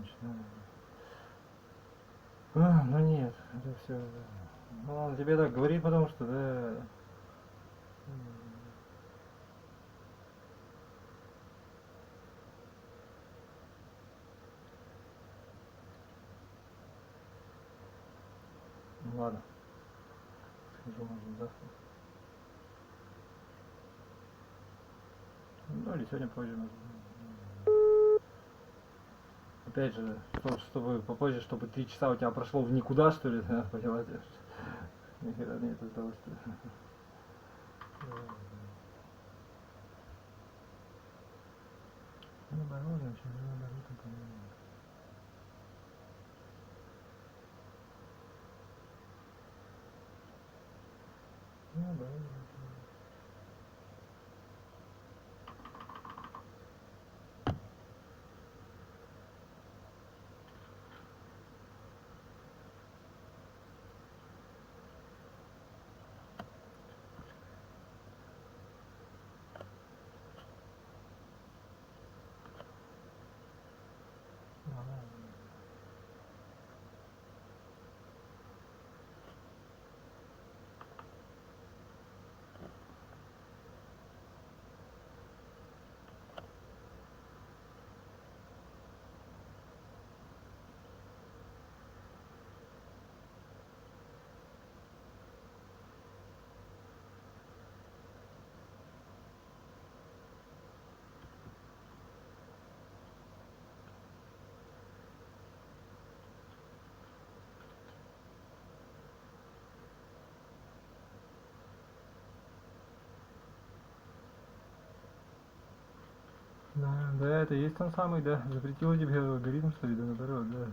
начинаем. Ну нет, это все. Ну, он тебе так говорит, потому что, да. Ну ладно. Схожу, может, завтра. Ну или сегодня позже. Опять же, чтобы попозже, чтобы 3 часа у тебя прошло в никуда, что ли, да, понимаешь? Нихера нет удовольствия. Наоборот, значит, наоборот, наоборот. Да, да, это есть он самый, да, запретил тебе алгоритм, что ли, да, наоборот, да.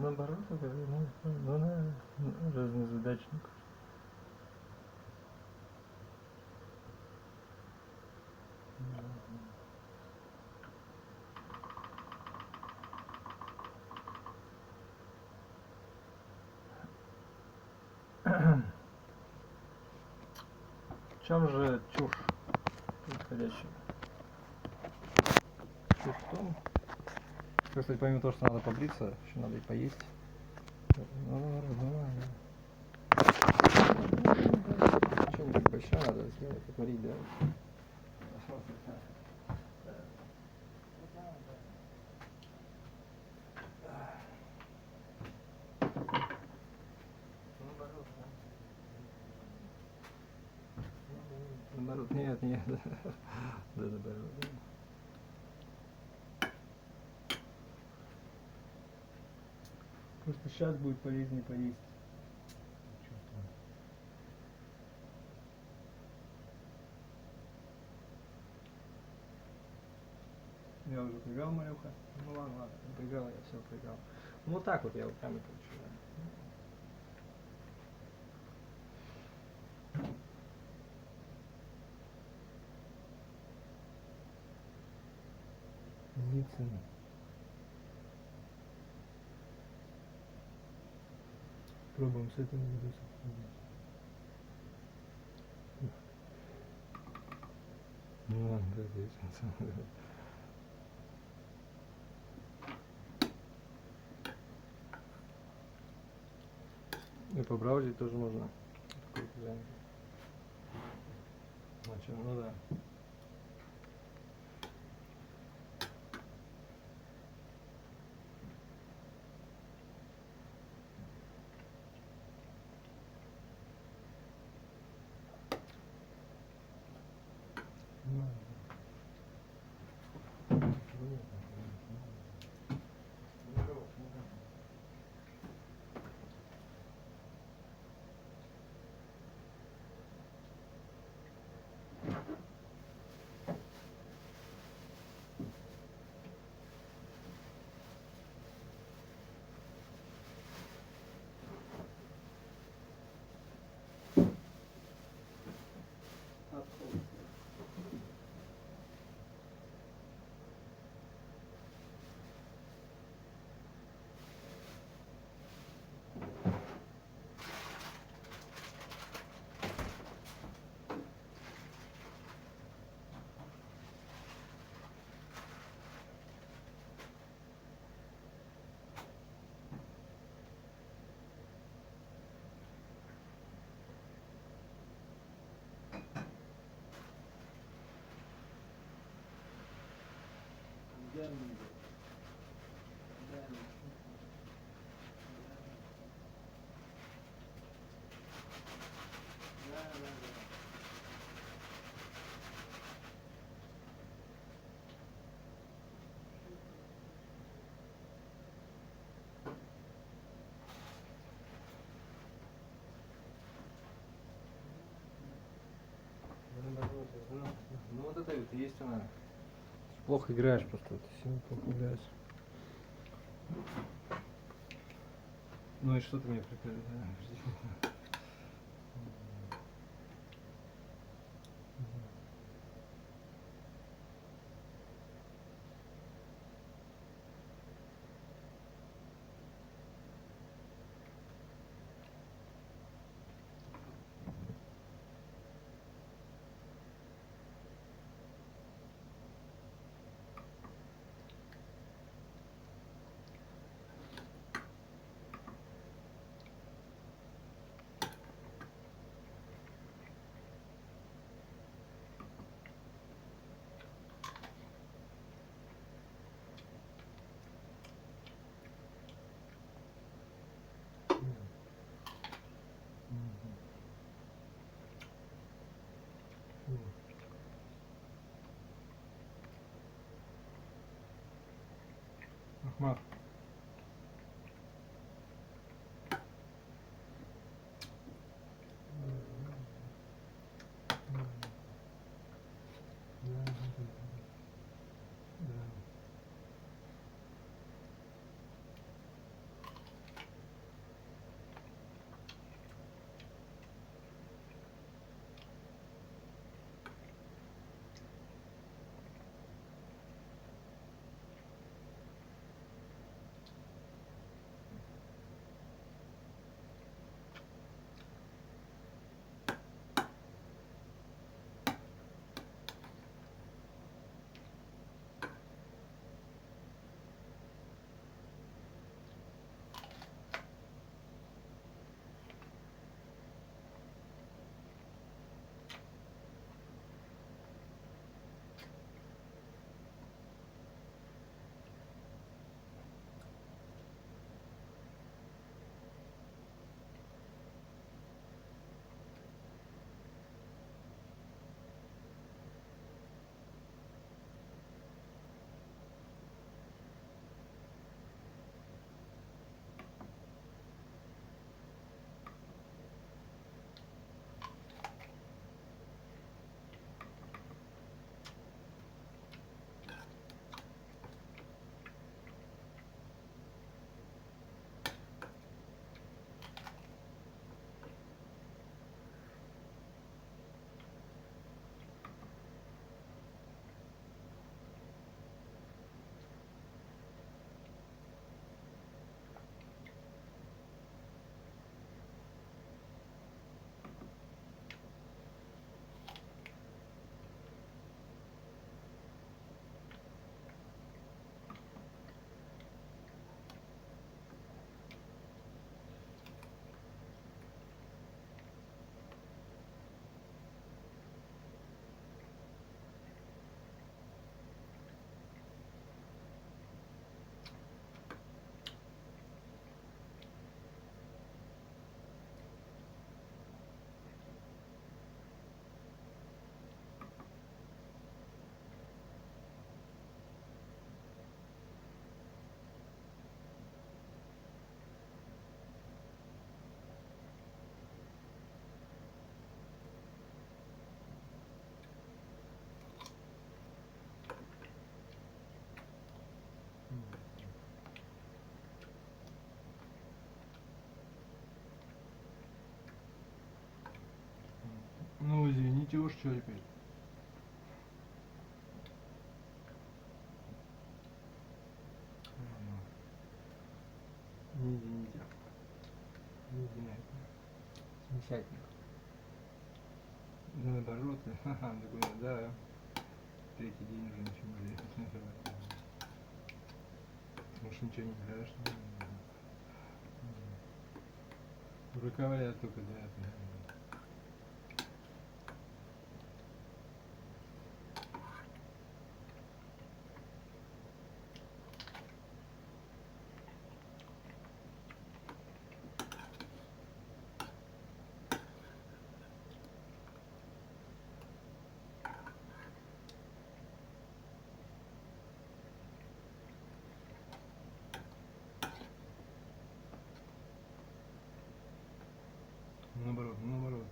Наоборот, разнозадачник. В чем же чушь происходящая? Чушь в том, что, кстати, помимо того, что надо побриться, еще надо и поесть. Что-нибудь большое надо сделать, отварить, да? Наоборот, нет, нет. Да, наоборот. Просто сейчас будет полезнее поесть. Чувствую. Я уже проиграл, Марюха. Ну ладно, ладно, проиграл я, все проиграл. Ну вот так вот я руками получу. Зицин. Пробуем с этим видосом. Ну, да, есть. И по браузеру тоже можно. Значит, ну да. Ну вот это вот есть она. Плохо играешь просто, вот, сильно плохо играешь. Ну и что ты мне прикажешь? Ахмат. метешь, что теперь? Не извините. Не извиняйте. Замечательно. Да, наоборот, да. Третий день уже ничего не делать. Может, ничего не страшно. Руководят только, да. Наоборот, наоборот.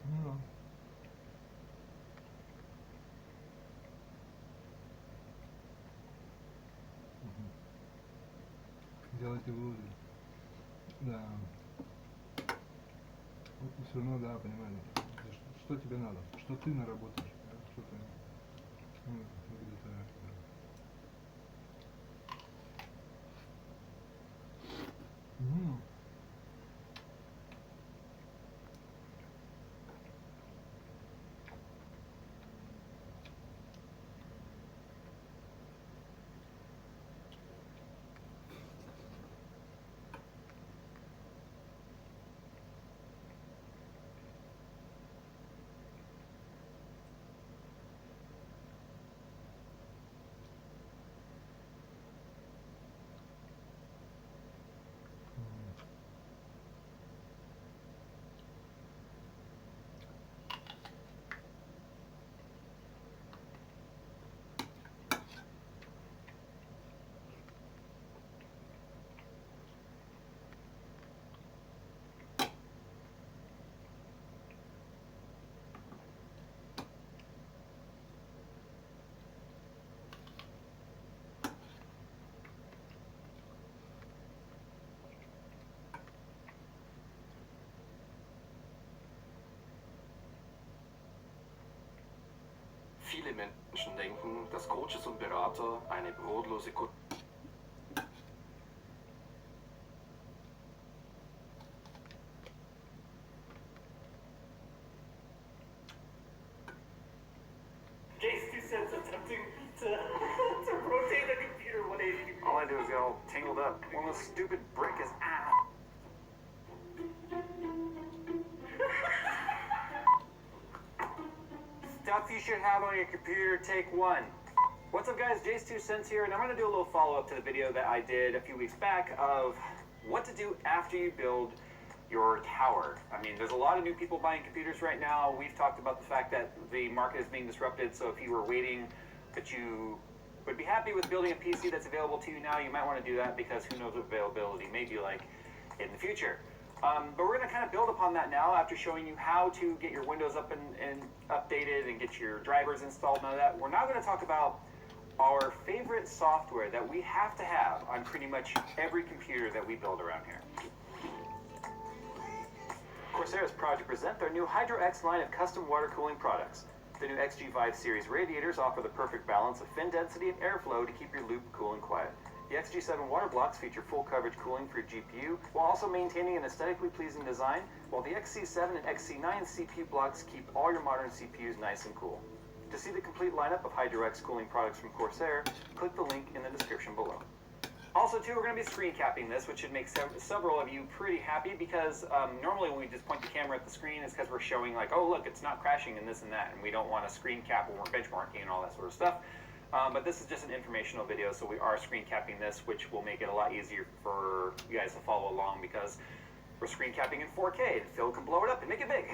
Ну, делайте выводы. Да. Вот все равно, да, понимаю. Что тебе надо? Что ты наработаешь? Да? Что ты... где-то... Viele Menschen denken, dass Coaches und Berater eine brotlose attempting to rotate a computer 180 degrees. All I do is get all tangled up. One of those stupid brick is Stuff you should have on your computer, take one. What's up guys, Jay's 2 cents here, and I'm going to do a little follow-up to the video that I did a few weeks back of what to do after you build your tower. I mean, there's a lot of new people buying computers right now. We've talked about the fact that the market is being disrupted, so if you were waiting that you would be happy with building a PC that's available to you now, you might want to do that because who knows what availability may be like in the future. But we're going to kind of build upon that now after showing you how to get your Windows up and updated and get your drivers installed and all that. We're now going to talk about our favorite software that we have to have on pretty much every computer that we build around here. Corsair is proud to present their new Hydro X line of custom water cooling products. The new XG5 series radiators offer the perfect balance of fin density and airflow to keep your loop cool and quiet. The XG7 water blocks feature full coverage cooling for your GPU, while also maintaining an aesthetically pleasing design, while the XC7 and XC9 CPU blocks keep all your modern CPUs nice and cool. To see the complete lineup of Hydro X cooling products from Corsair, click the link in the description below. Also, too, we're going to be screen capping this, which should make several of you pretty happy because normally when we just point the camera at the screen, it's because we're showing like, oh, look, it's not crashing and this and that, and we don't want to screen cap when we're benchmarking and all that sort of stuff. But this is just an informational video, so we are screen capping this, which will make it a lot easier for you guys to follow along because we're screen capping in 4K, and Phil can blow it up and make it big.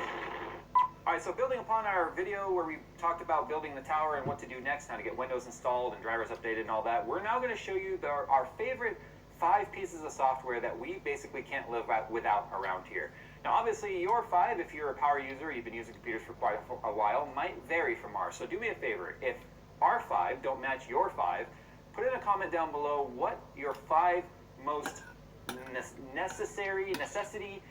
Alright, so building upon our video where we talked about building the tower and what to do next, how to get Windows installed and drivers updated and all that, we're now going to show you our favorite 5 pieces of software that we basically can't live without around here. Now obviously your 5, if you're a power user, you've been using computers for quite a while, might vary from ours. So do me a favor, if our 5 don't match your 5, put in a comment down below what your 5 most necessity,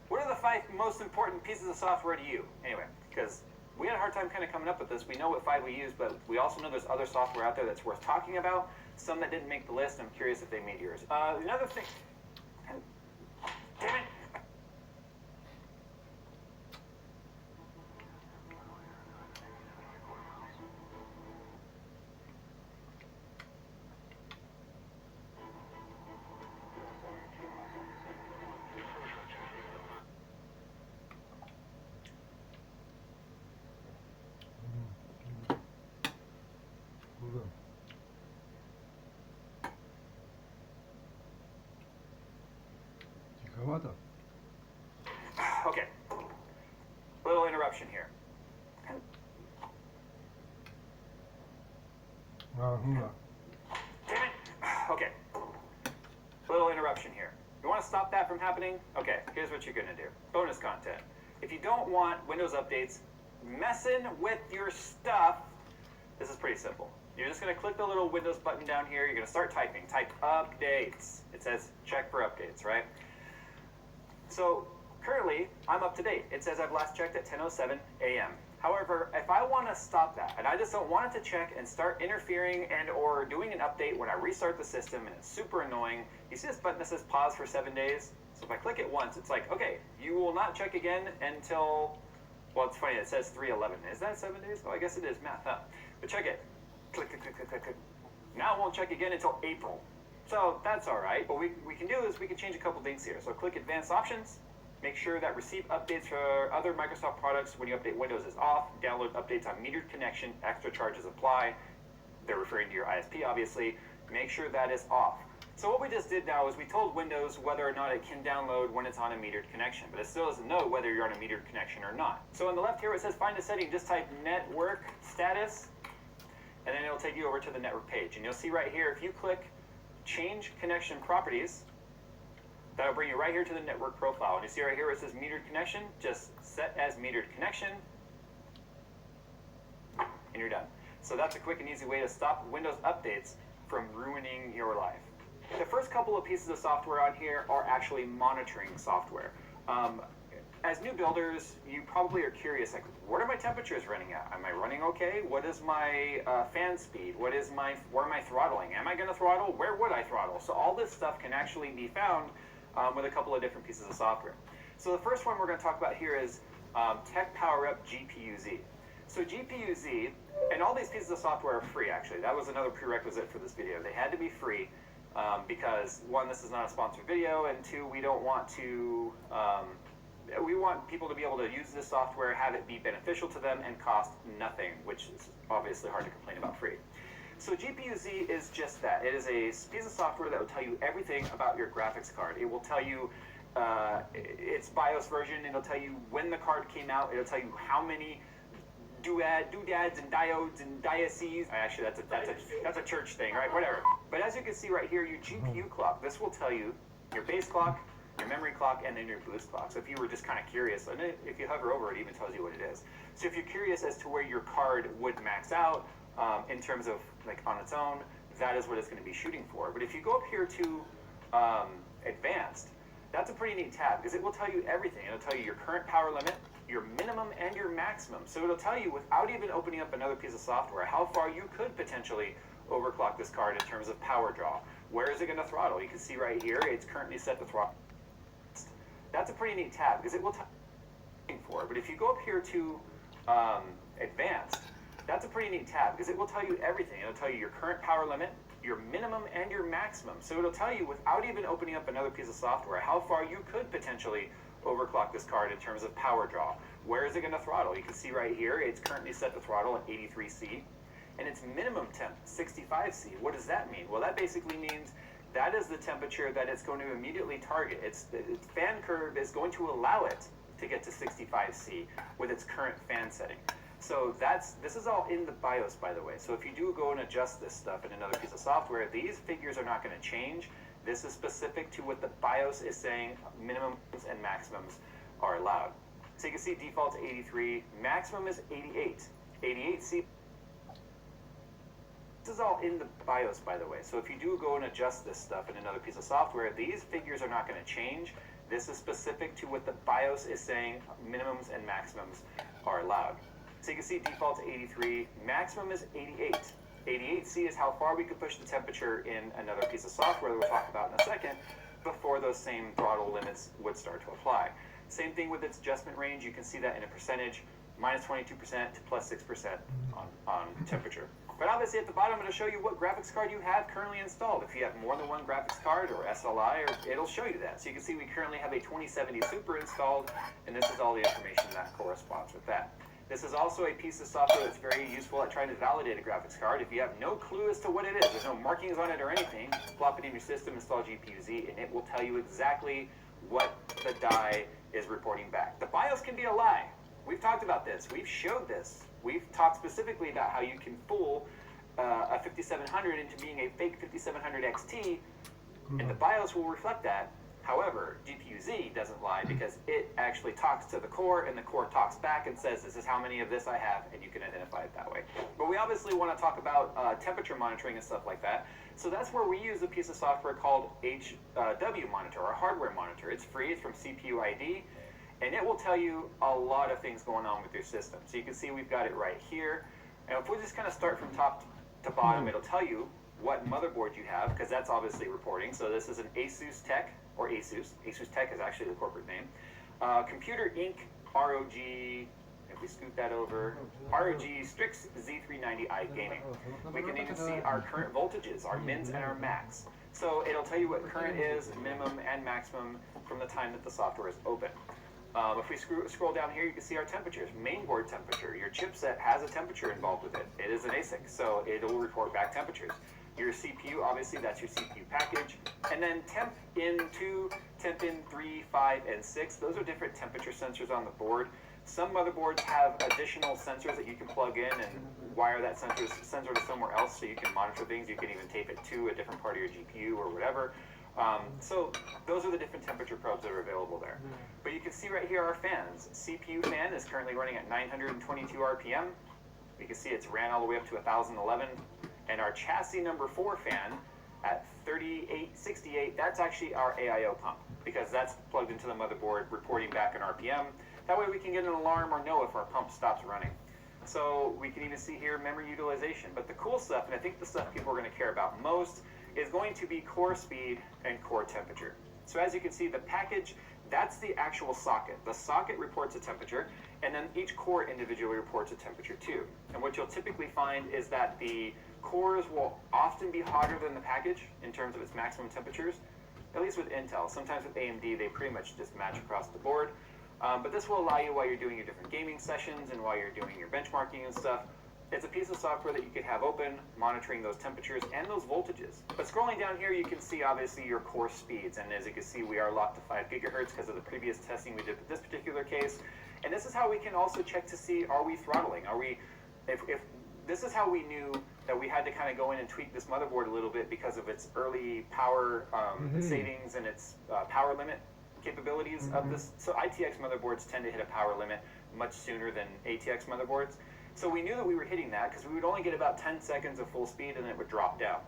what are the 5 most important pieces of software to you? Anyway, because we had a hard time kind of coming up with this. We know what 5 we use, but we also know there's other software out there that's worth talking about. Some that didn't make the list, I'm curious if they made yours. Another thing, damn it. Тиховато. Okay, little interruption here. Ага. Damn it. Okay, little interruption here. You want to stop that from happening? Okay, here's what you're going to do. Bonus content. If you don't want Windows updates messing with your stuff, this is pretty simple. You're just going to click the little Windows button down here. You're going to start typing. Type updates. It says check for updates, right? So currently, I'm up to date. It says I've last checked at 10:07 a.m. However, if I want to stop that, and I just don't want it to check and start interfering and or doing an update when I restart the system, and it's super annoying, you see this button that says pause for 7 days? So if I click it once, it's like, okay, you will not check again until, well, it's funny, it says 3/11. Is that 7 days? Oh, I guess it is math, huh? But check it. Click, click, click, click, click, click. Now it won't check again until April. So that's all right. What we can do is we can change a couple things here. So click Advanced Options. Make sure that receive updates for other Microsoft products when you update Windows is off. Download updates on metered connection. Extra charges apply. They're referring to your ISP, obviously. Make sure that is off. So what we just did now is we told Windows whether or not it can download when it's on a metered connection, but it still doesn't know whether you're on a metered connection or not. So on the left here, it says find a setting. Just type network status, and then it'll take you over to the network page. And you'll see right here, if you click change connection properties, that'll bring you right here to the network profile. And you see right here where it says metered connection, just set as metered connection, and you're done. So that's a quick and easy way to stop Windows updates from ruining your life. The first couple of pieces of software on here are actually monitoring software. As new builders, you probably are curious, like, what are my temperatures running at? Am I running okay? What is my fan speed? Where am I throttling? Am I going to throttle? Where would I throttle? So all this stuff can actually be found with a couple of different pieces of software. So the first one we're going to talk about here is Tech Power Up GPU-Z. So GPU-Z, and all these pieces of software are free, actually. That was another prerequisite for this video. They had to be free because, one, this is not a sponsored video, and two, we don't want to, we want people to be able to use this software, have it be beneficial to them, and cost nothing, which is obviously hard to complain about free. So GPU-Z is just that. It is a piece of software that will tell you everything about your graphics card. It will tell you its BIOS version. It'll tell you when the card came out. It'll tell you how many doodads and diodes and diaces. Actually, that's a church thing, right? Whatever. But as you can see right here, your GPU clock. This will tell you your base clock, your memory clock, and then your boost clock. So if you were just kind of curious, and if you hover over it, it even tells you what it is. So if you're curious as to where your card would max out in terms of like on its own, that is what it's going to be shooting for. But if you go up here to advanced, that's a pretty neat tab because it will tell you everything. It'll tell you your current power limit, your minimum, and your maximum. So it'll tell you, without even opening up another piece of software, how far you could potentially overclock this card in terms of power draw. Where is it going to throttle? You can see right here, it's currently set to throttle. That's a pretty neat tab because it will tell you for. But if you go up here to advanced, that's a pretty neat tab because it will tell you everything. It'll tell you your current power limit, your minimum, and your maximum. So it'll tell you, without even opening up another piece of software, how far you could potentially overclock this card in terms of power draw. Where is it going to throttle? You can see right here, it's currently set to throttle at 83C, and its minimum temp, 65C. What does that mean? Well, that basically means that is the temperature that it's going to immediately target. Its fan curve is going to allow it to get to 65C with its current fan setting. So this is all in the BIOS, by the way. So if you do go and adjust this stuff in another piece of software, these figures are not going to change. This is specific to what the BIOS is saying, minimums and maximums are allowed. So you can see default 83, maximum is 88. 88C. This is all in the BIOS, by the way. So if you do go and adjust this stuff in another piece of software, these figures are not going to change. This is specific to what the BIOS is saying, minimums and maximums are allowed. So you can see default 83, maximum is 88. 88C is how far we could push the temperature in another piece of software that we'll talk about in a second before those same throttle limits would start to apply. Same thing with its adjustment range. You can see that in a percentage, minus 22% to plus 6% on temperature. But obviously at the bottom, it'll show you what graphics card you have currently installed. If you have more than one graphics card or SLI, it'll show you that. So you can see we currently have a 2070 Super installed, and this is all the information that corresponds with that. This is also a piece of software that's very useful at trying to validate a graphics card. If you have no clue as to what it is, there's no markings on it or anything, plop it in your system, install GPU-Z, and it will tell you exactly what the die is reporting back. The BIOS can be a lie. We've talked about this. We've showed this. We've talked specifically about how you can fool a 5700 into being a fake 5700 XT, and the BIOS will reflect that. However, GPU-Z doesn't lie because it actually talks to the core, and the core talks back and says, this is how many of this I have, and you can identify it that way. But we obviously want to talk about temperature monitoring and stuff like that. So that's where we use a piece of software called HW Monitor, or hardware monitor. It's free, it's from CPU ID, and it will tell you a lot of things going on with your system. So you can see we've got it right here. And if we just kind of start from top to bottom, it'll tell you what motherboard you have, because that's obviously reporting. So this is an Asus Tech, or Asus. Asus Tech is actually the corporate name. Computer Inc. ROG, if we scoot that over, ROG Strix Z390i Gaming. We can even see our current voltages, our mins and our max. So it'll tell you what current is, minimum and maximum from the time that the software is open. If we scroll down here, you can see our temperatures. Mainboard temperature. Your chipset has a temperature involved with it. It is an ASIC, so it'll report back temperatures. Your CPU, obviously, that's your CPU package. And then temp in 2, temp in 3, 5, and 6. Those are different temperature sensors on the board. Some motherboards have additional sensors that you can plug in and wire that sensor to somewhere else so you can monitor things. You can even tape it to a different part of your GPU or whatever. So those are the different temperature probes that are available there. But you can see right here our fans. CPU fan is currently running at 922 RPM. You can see it's ran all the way up to 1011. And our chassis number 4 fan at 3868, that's actually our AIO pump, because that's plugged into the motherboard reporting back an RPM. That way we can get an alarm or know if our pump stops running. So we can even see here memory utilization. But the cool stuff, and I think the stuff people are going to care about most, is going to be core speed and core temperature. So as you can see, the package, that's the actual socket. The socket reports a temperature, and then each core individually reports a temperature too. And what you'll typically find is that the cores will often be hotter than the package in terms of its maximum temperatures, at least with Intel. Sometimes with AMD, they pretty much just match across the board. But this will allow you, while you're doing your different gaming sessions and while you're doing your benchmarking and stuff, it's a piece of software that you could have open, monitoring those temperatures and those voltages. But scrolling down here, you can see obviously your core speeds. And as you can see, we are locked to 5 gigahertz because of the previous testing we did with this particular case. And this is how we can also check to see, are we throttling? Are we, if this is how we knew that we had to kind of go in and tweak this motherboard a little bit because of its early power savings and its power limit capabilities of this. So ITX motherboards tend to hit a power limit much sooner than ATX motherboards. So we knew that we were hitting that because we would only get about 10 seconds of full speed and then it would drop down.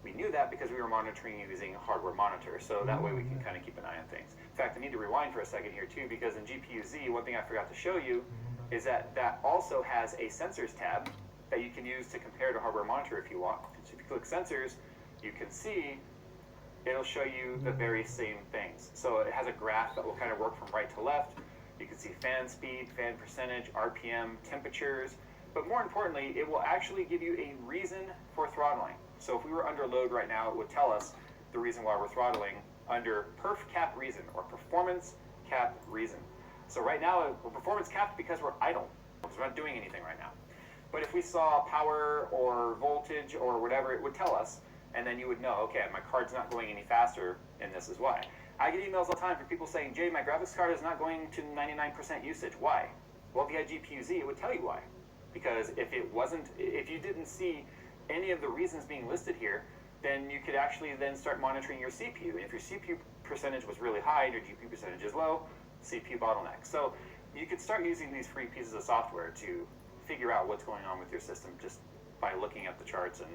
We knew that because we were monitoring using a hardware monitor, so that way we can kind of keep an eye on things. In fact, I need to rewind for a second here too, because in GPU-Z, one thing I forgot to show you is that that also has a sensors tab that you can use to compare to hardware monitor if you want. So if you click sensors, you can see it'll show you the very same things. So it has a graph that will kind of work from right to left. You can see fan speed, fan percentage, RPM, temperatures, but more importantly, it will actually give you a reason for throttling. So if we were under load right now, it would tell us the reason why we're throttling under perf cap reason, or performance cap reason. So right now, we're performance capped because we're idle, because we're not doing anything right now. But if we saw power or voltage or whatever, it would tell us, and then you would know, okay, my card's not going any faster, and this is why. I get emails all the time from people saying, Jay, my graphics card is not going to 99% usage. Why? Well, if you had GPU-Z, it would tell you why. Because if it wasn't, if you didn't see any of the reasons being listed here, then you could actually then start monitoring your CPU. And if your CPU percentage was really high and your GPU percentage is low, CPU bottleneck. So you could start using these free pieces of software to figure out what's going on with your system just by looking at the charts and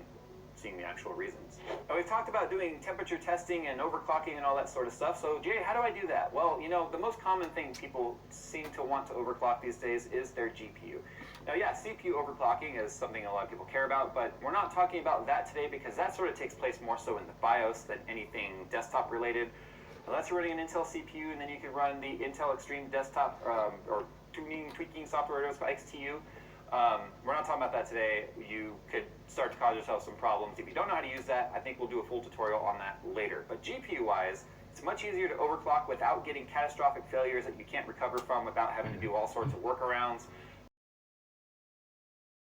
seeing the actual reasons. Now, we've talked about doing temperature testing and overclocking and all that sort of stuff. So Jay, how do I do that? Well, you know, the most common thing people seem to want to overclock these days is their GPU. Now, yeah, CPU overclocking is something a lot of people care about, but we're not talking about that today because that sort of takes place more so in the BIOS than anything desktop related. Unless you're running an Intel CPU, and then you can run the Intel Extreme Desktop or tweaking software called XTU. We're not talking about that today. You could start to cause yourself some problems. If you don't know how to use that, I think we'll do a full tutorial on that later. But GPU-wise, it's much easier to overclock without getting catastrophic failures that you can't recover from without having to do all sorts of workarounds.